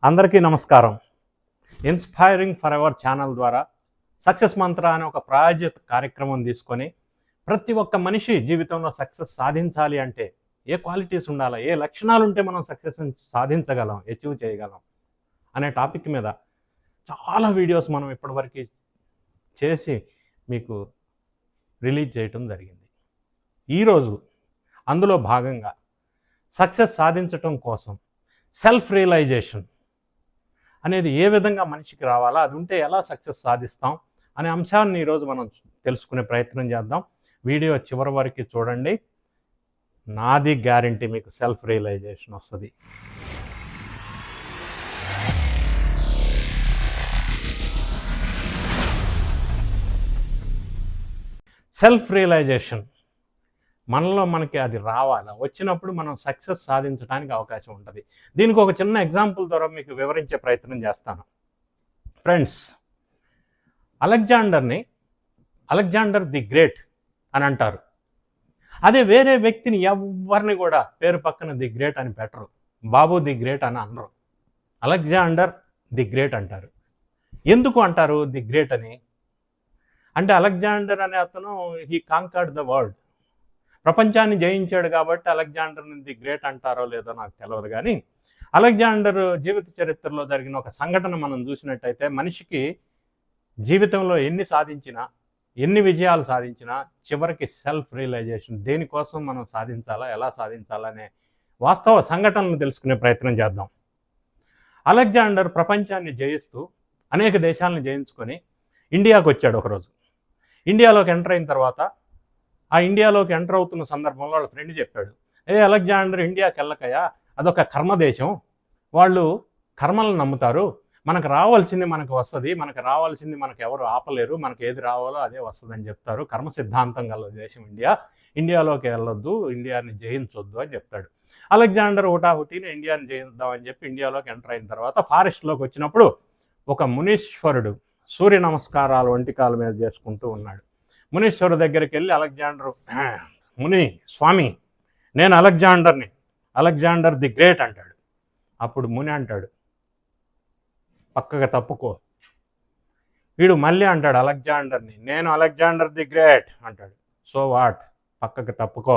అందరికీ నమస్కారం. Inspiring for ever channel ద్వారా సక్సెస్ మంత్ర అనే ఒక ప్రాయోజిత కార్యక్రమం తీసుకొని ప్రతి ఒక్క మనిషి జీవితంలో సక్సెస్ సాధించాలి అంటే ఏ క్వాలిటీస్ ఉండాలి, ఏ లక్షణాలు ఉంటే మనం సక్సెస్ సాధించగలం, అచీవ్ చేయగలం అనే టాపిక్ మీద చాలా వీడియోస్ మనం ఇప్పటివరకు చేసి మీకు రిలీజ్ చేయటం జరిగింది. ఈరోజు అందులో భాగంగా సక్సెస్ సాధించటం కోసం సెల్ఫ్ రియలైజేషన్ అనేది ఏ విధంగా మనిషికి రావాలా, అది ఉంటే ఎలా సక్సెస్ సాధిస్తాం అనే అంశాన్ని ఈరోజు మనం తెలుసుకునే ప్రయత్నం చేద్దాం. వీడియో చివరి వరకు చూడండి. నాది గ్యారంటీ మీకు సెల్ఫ్ రియలైజేషన్ వస్తుంది. సెల్ఫ్ రియలైజేషన్ మనలో మనకి అది రావాలి. వచ్చినప్పుడు మనం సక్సెస్ సాధించడానికి అవకాశం ఉంటుంది. దీనికి ఒక చిన్న ఎగ్జాంపుల్ ద్వారా మీకు వివరించే ప్రయత్నం చేస్తాను. ఫ్రెండ్స్, అలెగ్జాండర్ ది గ్రేట్ అని అంటారు. అదే వేరే వ్యక్తిని ఎవరిని కూడా పేరు పక్కన ది గ్రేట్ అని పెట్టరు, బాబు ది గ్రేట్ అని అనరు. అలెగ్జాండర్ ది గ్రేట్ అంటారు. ఎందుకు అంటారు ది గ్రేట్ అని? అంటే అలెగ్జాండర్ అనే అతను హీ కాంకర్డ్ ద వరల్డ్, ప్రపంచాన్ని జయించాడు కాబట్టి అలెగ్జాండర్ని ది గ్రేట్ అంటారో లేదో నాకు తెలియదు. కానీ అలెగ్జాండర్ జీవిత చరిత్రలో జరిగిన ఒక సంఘటన మనం చూసినట్టయితే మనిషికి జీవితంలో ఎన్ని విజయాలు సాధించినా చివరికి సెల్ఫ్ రియలైజేషన్, దేనికోసం మనం సాధించాలా, ఎలా సాధించాలనే వాస్తవ సంఘటనలు తెలుసుకునే ప్రయత్నం చేద్దాం. అలెగ్జాండర్ ప్రపంచాన్ని జయిస్తూ అనేక దేశాలను జయించుకొని ఇండియాకు వచ్చాడు. ఒకరోజు ఇండియాలోకి ఎంటర్ అయిన తర్వాత ఆ ఇండియాలోకి ఎంటర్ అవుతున్న సందర్భంలో వాళ్ళ ఫ్రెండ్ చెప్పాడు, అలెగ్జాండర్ ఇండియాకి వెళ్ళకయా, అదొక కర్మదేశం, వాళ్ళు కర్మలను నమ్ముతారు, మనకు రావాల్సింది మనకు వస్తుంది, మనకు రావాల్సింది మనకు ఎవరు ఆపలేరు, మనకు ఏది రావాలో అదే వస్తుంది అని చెప్తారు. కర్మ సిద్ధాంతం గల దేశం ఇండియాలోకి వెళ్ళొద్దు, ఇండియాని జయించొద్దు అని చెప్తాడు. అలెగ్జాండర్ హుటాహుటిని ఇండియాని జయిద్దామని చెప్పి ఇండియాలోకి ఎంటర్ అయిన తర్వాత ఫారెస్ట్లోకి వచ్చినప్పుడు ఒక మునీశ్వరుడు సూర్య నమస్కారాలు ఒంటికాల మీద చేసుకుంటూ ఉన్నాడు. మునీశ్వరు దగ్గరికి వెళ్ళి అలెగ్జాండర్, ముని స్వామి, నేను అలెగ్జాండర్ ది గ్రేట్ అంటాడు. అప్పుడు ముని అంటాడు, పక్కగా తప్పుకో. వీడు మళ్ళీ అంటాడు అలెగ్జాండర్ని, నేను అలెగ్జాండర్ ది గ్రేట్ అంటాడు. సో వాట్, పక్కకు తప్పుకో,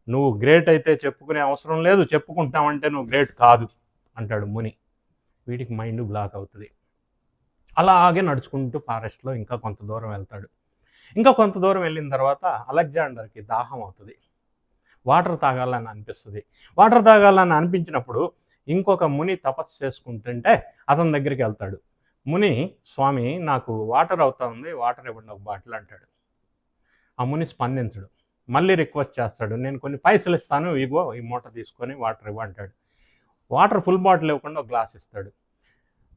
నువ్వు గ్రేట్ అయితే చెప్పుకునే అవసరం లేదు, చెప్పుకుంటామంటే నువ్వు గ్రేట్ కాదు అంటాడు ముని. వీడికి మైండ్ బ్లాక్ అవుతుంది. అలాగే నడుచుకుంటూ ఫారెస్ట్లో ఇంకా కొంత దూరం వెళ్తాడు. ఇంకా కొంత దూరం వెళ్ళిన తర్వాత అలెగ్జాండర్కి దాహం అవుతుంది, వాటర్ తాగాలని అనిపిస్తుంది. వాటర్ తాగాలని అనిపించినప్పుడు ఇంకొక ముని తపస్సు చేసుకుంటుంటే అతని దగ్గరికి వెళ్తాడు. ముని, స్వామి నాకు వాటర్ అవుతా ఉంది, వాటర్ ఇవ్వండి ఒక బాటిల్ అంటాడు. ఆ ముని స్పందించడు, మళ్ళీ రిక్వెస్ట్ చేస్తాడు, నేను కొన్ని పైసలు ఇస్తాను, ఇగో ఈ మూట తీసుకొని వాటర్ ఇవ్వ అంటాడు. వాటర్ ఫుల్ బాటిల్ ఇవ్వకుండా ఒక గ్లాస్ ఇస్తాడు.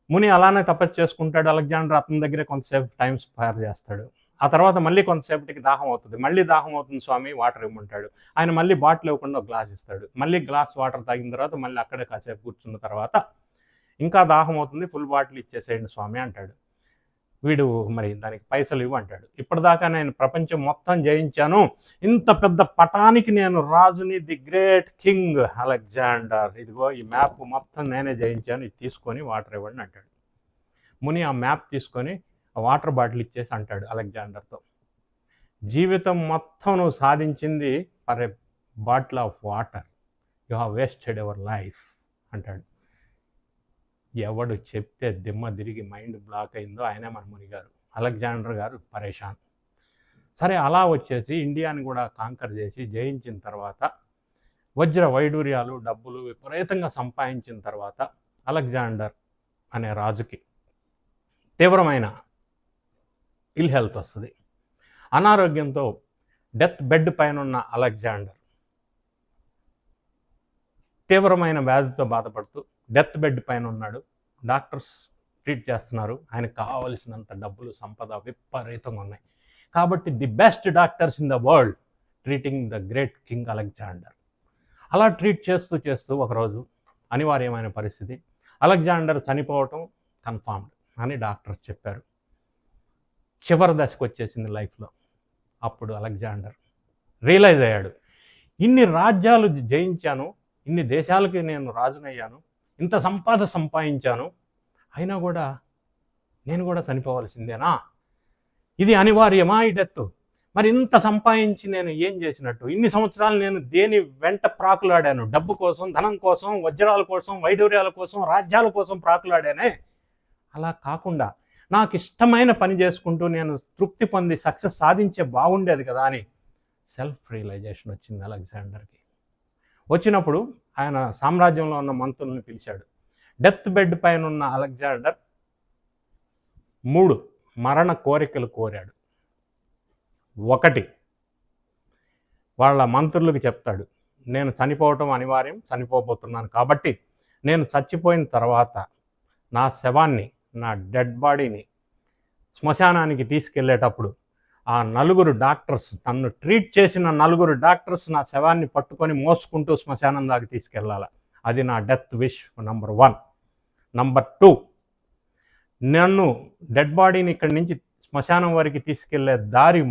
ముని అలానే తపస్సు చేసుకుంటాడు. అలెగ్జాండర్ అతని దగ్గరే కొంతసేపు టైం స్పేర్ చేస్తాడు. ఆ తర్వాత మళ్ళీ కొంతసేపటికి దాహం అవుతుంది, మళ్ళీ దాహం అవుతుంది స్వామి వాటర్ ఇవ్వమంటాడు. ఆయన మళ్ళీ బాటిల్ ఇవ్వకుండా ఒక గ్లాస్ ఇస్తాడు. మళ్ళీ గ్లాస్ వాటర్ తాగిన తర్వాత మళ్ళీ అక్కడే కాసేపు కూర్చున్న తర్వాత ఇంకా దాహం అవుతుంది, ఫుల్ బాటిల్ ఇచ్చేసేయండి స్వామి అంటాడు. వీడు మరి దానికి పైసలు ఇవ్వు అంటాడు. ఇప్పటిదాకా నేను ప్రపంచం మొత్తం జయించాను, ఇంత పెద్ద పటానికి నేను రాజుని, ది గ్రేట్ కింగ్ అలెగ్జాండర్, ఇదిగో ఈ మ్యాప్ మొత్తం నేనే జయించాను, ఇది తీసుకొని వాటర్ ఇవ్వండి అంటాడు. ముని ఆ మ్యాప్ తీసుకొని వాటర్ బాటిల్ ఇచ్చేసి అంటాడు అలెగ్జాండర్తో, జీవితం మొత్తం నువ్వు సాధించింది for a bottle of water, you have wasted your life అంటాడు. ఎవడు చెప్తే దిమ్మ తిరిగి మైండ్ బ్లాక్ అయిందో ఆయనే మన ముని గారు. అలెగ్జాండర్ గారు పరేషాన్. సరే, అలా వచ్చేసి ఇండియాని కూడా కాంకర్ చేసి జయించిన తర్వాత వజ్ర వైడూర్యాలు, డబ్బులు విపరీతంగా సంపాదించిన తర్వాత అలెగ్జాండర్ అనే రాజుకి తీవ్రమైన ఇల్ హెల్త్ వస్తుంది. అనారోగ్యంతో డెత్ బెడ్ పైన ఉన్న అలెగ్జాండర్ తీవ్రమైన వ్యాధితో బాధపడుతూ డెత్ బెడ్ పైన ఉన్నాడు. డాక్టర్స్ ట్రీట్ చేస్తున్నారు. ఆయనకు కావలసినంత డబ్బులు, సంపద విపరీతంగా ఉన్నాయి. కాబట్టి the best doctors in the world treating the great king Alexander. అలా ట్రీట్ చేస్తూ చేస్తూ ఒకరోజు అనివార్యమైన పరిస్థితి, అలెగ్జాండర్ చనిపోవటం కన్ఫామ్డ్ అని డాక్టర్స్ చెప్పారు. చివరి దశకు వచ్చేసింది లైఫ్లో. అప్పుడు అలెగ్జాండర్ రియలైజ్ అయ్యాడు. ఇన్ని రాజ్యాలు జయించాను, ఇన్ని దేశాలకి నేను రాజునయ్యాను, ఇంత సంపాద సంపాదించాను, అయినా కూడా నేను కూడా చనిపోవాల్సిందేనా? ఇది అనివార్యమా ఈ డెత్? మరి ఇంత సంపాదించి నేను ఏం చేసినట్టు? ఇన్ని సంవత్సరాలు నేను దేని వెంట ప్రాకులాడాను? డబ్బు కోసం, ధనం కోసం, వజ్రాల కోసం, వైడూర్యాల కోసం, రాజ్యాల కోసం ప్రాకులాడానే. అలా కాకుండా నాకు ఇష్టమైన పని చేసుకుంటూ నేను తృప్తి పొంది సక్సెస్ సాధించే బాగుండేది కదా అని సెల్ఫ్ రియలైజేషన్ వచ్చింది అలెగ్జాండర్కి. వచ్చినప్పుడు ఆయన సామ్రాజ్యంలో ఉన్న మంత్రుల్ని పిలిచాడు. డెత్ బెడ్ పైన ఉన్న అలెగ్జాండర్ 3 మరణ కోరికలు కోరాడు. 1, వాళ్ళ మంత్రులకు చెప్తాడు, నేను చనిపోవటం అనివార్యం, చనిపోబోతున్నాను కాబట్టి నేను చచ్చిపోయిన తర్వాత నా శవాన్ని, నా డెడ్ బాడీని శ్మశానానికి తీసుకెళ్లేటప్పుడు ఆ 4 డాక్టర్స్, నన్ను ట్రీట్ చేసిన 4 డాక్టర్స్ నా శవాన్ని పట్టుకొని మోసుకుంటూ శ్మశానం దాకా తీసుకెళ్ళాలి. అది నా డెత్ విష్ నంబర్ 1. నంబర్ 2, నన్ను డెడ్ బాడీని ఇక్కడి నుంచి శ్మశానం వరకు తీసుకెళ్లే దారి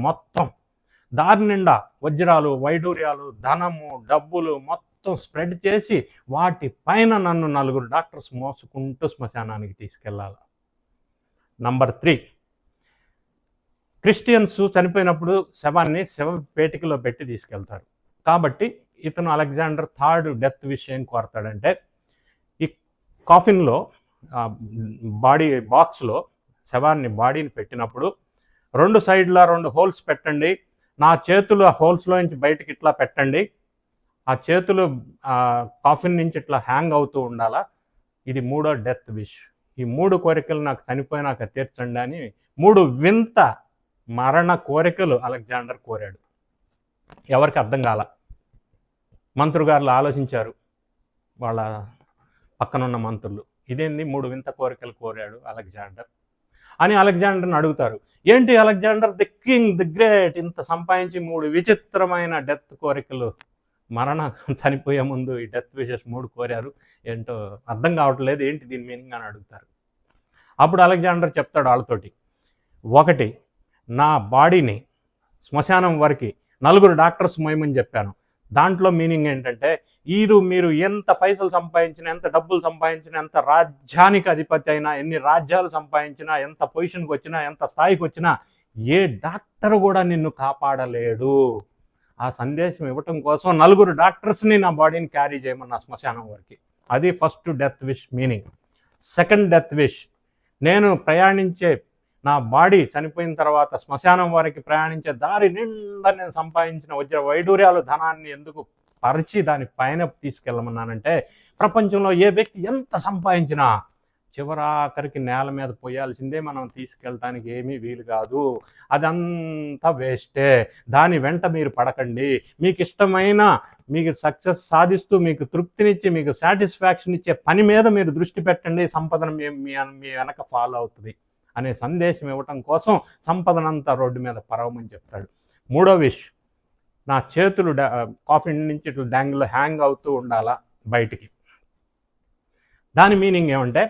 నిండా వజ్రాలు, వైడూర్యాలు, ధనము, డబ్బులు మొత్తం స్ప్రెడ్ చేసి వాటి పైన నన్ను 4 డాక్టర్స్ మోసుకుంటూ శ్మశానానికి తీసుకెళ్ళాలి. నంబర్ 3, క్రిస్టియన్స్ చనిపోయినప్పుడు శవాన్ని శవపేటికలో పెట్టి తీసుకెళ్తారు. కాబట్టి ఇతను అలెగ్జాండర్ 3rd డెత్ విష్ ఏం కోరతాడంటే, ఈ కాఫిన్లో బాడీ బాక్స్లో బాడీని పెట్టినప్పుడు 2 సైడ్ల 2 హోల్స్ పెట్టండి, నా చేతులు ఆ హోల్స్లో నుంచి బయటకి ఇట్లా పెట్టండి, ఆ చేతులు కాఫిన్ నుంచి ఇట్లా హ్యాంగ్ అవుతూ ఉండాలా. ఇది 3వ డెత్ విష్. ఈ 3 కోరికలు నాకు చనిపోయినాక తీర్చండి అని 3 వింత మరణ కోరికలు అలెగ్జాండర్ కోరాడు. ఎవరికి అర్థం కాల. మంత్రుగారులు ఆలోచించారు, వాళ్ళ పక్కనున్న మంత్రులు, ఇదేంది 3 వింత కోరికలు కోరాడు అలెగ్జాండర్ అని అలెగ్జాండర్ని అడుగుతారు. ఏంటి Alexander the king, the great, ఇంత సంపాదించి 3 విచిత్రమైన డెత్ కోరికలు, చనిపోయే ముందు ఈ డెత్ విషెస్ 3 కోరారు, ఏంటో అర్థం కావట్లేదు, ఏంటి దీని మీనింగ్ అని అడుగుతారు. అప్పుడు అలెగ్జాండర్ చెప్తాడు వాళ్ళతోటి, 1, నా బాడీని శ్మశానం వరకు 4 డాక్టర్స్ మోయమని చెప్పాను. దాంట్లో మీనింగ్ ఏంటంటే, మీరు ఎంత పైసలు సంపాదించినా, ఎంత డబ్బులు సంపాదించినా, ఎంత రాజ్యానికి అధిపతి అయినా, ఎన్ని రాజ్యాలు సంపాదించినా, ఎంత పొజిషన్కి వచ్చినా, ఎంత స్థాయికి వచ్చినా, ఏ డాక్టర్ కూడా నిన్ను కాపాడలేడు. ఆ సందేశం ఇవ్వటం కోసం 4 డాక్టర్స్ని నా బాడీని క్యారీ చేయమన్నా శ్మశానం వరకు. అది first death wish meaning. Second death wish, నేను ప్రయాణించే, నా బాడీ చనిపోయిన తర్వాత శ్మశానం వారికి ప్రయాణించే దారి నిండా నేను సంపాదించిన వజ్ర వైడూర్యాలు, ధనాన్ని ఎందుకు పరిచి దాని పైన తీసుకెళ్ళమన్నానంటే, ప్రపంచంలో ఏ వ్యక్తి ఎంత సంపాదించినా చివరాఖరికి నేల మీద పోయాల్సిందే, మనం తీసుకెళ్ళటానికి ఏమీ వీలు కాదు, అదంతా వేస్టే. దాని వెంట మీరు పడకండి. మీకు ఇష్టమైన, మీకు సక్సెస్ సాధిస్తూ మీకు తృప్తినిచ్చి మీకు సాటిస్ఫాక్షన్ ఇచ్చే పని మీద మీరు దృష్టి పెట్టండి, సంపదను మీ వెనక ఫాలో అవుతుంది అనే సందేశం ఇవ్వటం కోసం సంపదనంతా రోడ్డు మీద పరవమని చెప్తాడు. 3వ విష్, నా చేతులు కాఫిన్ నుంచి ఇట్లా డ్యాంగ్లో హ్యాంగ్ అవుతూ ఉండాలా బయటికి. దాని మీనింగ్ ఏమంటే,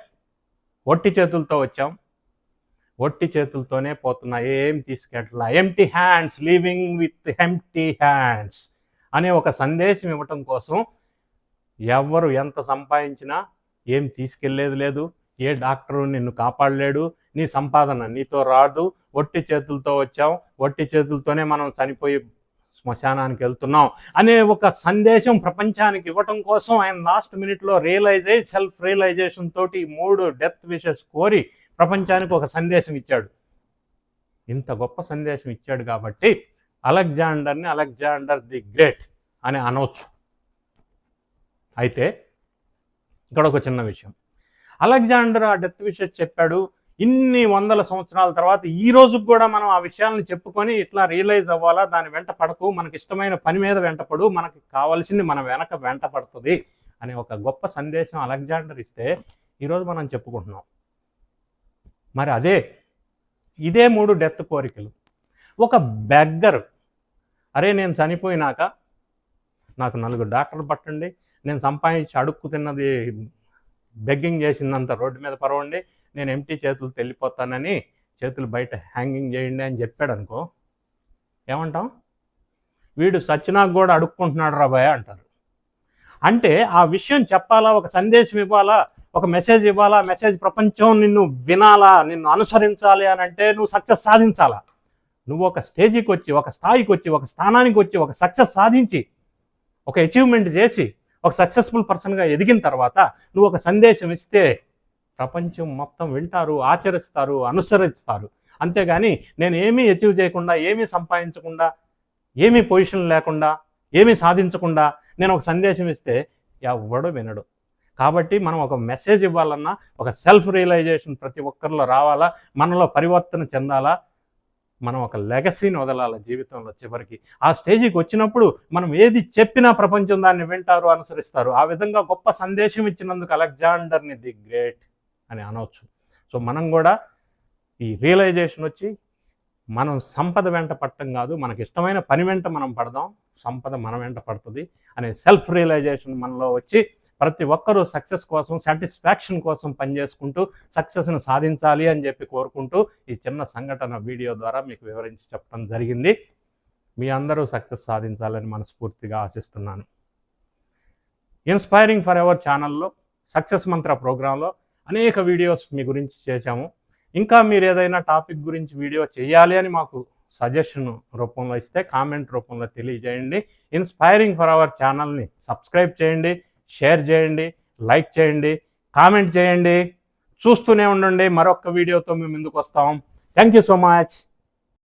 ఒట్టి చేతులతో వచ్చాం, ఒట్టి చేతులతోనే పోతున్నా, ఏం తీసుకెట్లా, empty hands, living with empty hands అనే ఒక సందేశం ఇవ్వటం కోసం, ఎవరు ఎంత సంపాదించినా ఏం తీసుకెళ్లేది లేదు, ఏ డాక్టరు నిన్ను కాపాడలేడు, నీ సంపాదన నీతో రాదు, ఒట్టి చేతులతో వచ్చాం, ఒట్టి చేతులతోనే మనం చనిపోయి శ్మశానానికి వెళ్తున్నాం అనే ఒక సందేశం ప్రపంచానికి ఇవ్వటం కోసం ఆయన లాస్ట్ మినిట్లో సెల్ఫ్ రియలైజేషన్ తోటి 3 డెత్ విషెస్ కోరి ప్రపంచానికి ఒక సందేశం ఇచ్చాడు. ఇంత గొప్ప సందేశం ఇచ్చాడు కాబట్టి అలెగ్జాండర్ని అలెగ్జాండర్ ది గ్రేట్ అని అనవచ్చు. అయితే ఇక్కడ ఒక చిన్న విషయం, అలెగ్జాండర్ ఆ డెత్ విషెస్ చెప్పాడు, ఇన్ని వందల సంవత్సరాల తర్వాత ఈ రోజు కూడా మనం ఆ విషయాలను చెప్పుకొని ఇట్లా రియలైజ్ అవ్వాలా, దాని వెంట పడకు, మనకి ఇష్టమైన పని మీద వెంటపడు, మనకి కావాల్సింది మన వెనక వెంట పడుతుంది అనే ఒక గొప్ప సందేశం అలెగ్జాండర్ ఇస్తే ఈరోజు మనం చెప్పుకుంటున్నాం. మరి ఇదే 3 డెత్ కోరికలు. ఒక బెగ్గర్, అరే నేను చనిపోయినాక నాకు 4 డాక్టర్లు పట్టండి, నేను సంపాదించి అడుక్కు తిన్నది బెగ్గింగ్ చేసిందంత రోడ్డు మీద పరవండి, నేను ఎంటీ చేతులతో వెళ్ళిపోతానని చేతులు బయట హ్యాంగింగ్ చేయండి అని చెప్పాడు అనుకో, ఏమంటాం? వీడు సచ్చినాకు కూడా అడుక్కుంటున్నాడు రాబాయ్ అంటారు. అంటే ఆ విషయం చెప్పాలా, ఒక సందేశం ఇవ్వాలా, ఒక మెసేజ్ ఇవ్వాలా, మెసేజ్ ప్రపంచం నిన్ను వినాలా, నిన్ను అనుసరించాలి అని అంటే నువ్వు సక్సెస్ సాధించాలా. నువ్వు ఒక స్టేజ్కి వచ్చి, ఒక స్థాయికి వచ్చి, ఒక స్థానానికి వచ్చి, ఒక సక్సెస్ సాధించి, ఒక అచీవ్మెంట్ చేసి, ఒక సక్సెస్ఫుల్ పర్సన్గా ఎదిగిన తర్వాత నువ్వు ఒక సందేశం ఇస్తే ప్రపంచం మొత్తం వింటారు, ఆచరిస్తారు, అనుసరిస్తారు. అంతేగాని నేను ఏమీ అచీవ్ చేయకుండా, ఏమీ సంపాదించకుండా, ఏమీ పొజిషన్ లేకుండా, ఏమీ సాధించకుండా నేను ఒక సందేశం ఇస్తే ఎవడో వినడు. కాబట్టి మనం ఒక మెసేజ్ ఇవ్వాలన్నా ఒక సెల్ఫ్ రియలైజేషన్ ప్రతి ఒక్కరిలో రావాలా, మనలో పరివర్తన చెందాలా, మనం ఒక లెగసీని వదలాల జీవితంలో. చివరికి ఆ స్టేజ్కి వచ్చినప్పుడు మనం ఏది చెప్పినా ప్రపంచం దాన్ని వింటారు, అనుసరిస్తారు. ఆ విధంగా గొప్ప సందేశం ఇచ్చినందుకు అలెగ్జాండర్ని ది గ్రేట్ అని అనవచ్చు. సో మనం కూడా ఈ రియలైజేషన్ వచ్చి మనం సంపద వెంట పట్టడం కాదు, మనకి ఇష్టమైన పని వెంట మనం పడదాం, సంపద మన వెంట పడుతుంది అనే సెల్ఫ్ రియలైజేషన్ మనలో వచ్చి ప్రతి ఒక్కరూ సక్సెస్ కోసం, సాటిస్ఫాక్షన్ కోసం పనిచేసుకుంటూ సక్సెస్ను సాధించాలి అని చెప్పి కోరుకుంటూ ఈ చిన్న సంఘటన వీడియో ద్వారా మీకు వివరించి చెప్పడం జరిగింది. మీ అందరూ సక్సెస్ సాధించాలని మనస్ఫూర్తిగా ఆశిస్తున్నాను. ఇన్స్పైరింగ్ ఫర్ ఎవర్ ఛానల్లో సక్సెస్ మంత్ర ప్రోగ్రాంలో అనేక వీడియోస్ మీ గురించి చేశాము. ఇంకా మీరు ఏదైనా టాపిక్ గురించి వీడియో చేయాలి అని మాకు సజెషన్ రూపంలో ఇస్తే కామెంట్ రూపంలో తెలియజేయండి. ఇన్స్పైరింగ్ ఫర్ అవర్ ఛానల్ని సబ్స్క్రైబ్ చేయండి, షేర్ చేయండి, లైక్ చేయండి, కామెంట్ చేయండి. చూస్తూనే ఉండండి, మరొక వీడియోతో మేము ముందుకు వస్తాం. Thank you so much.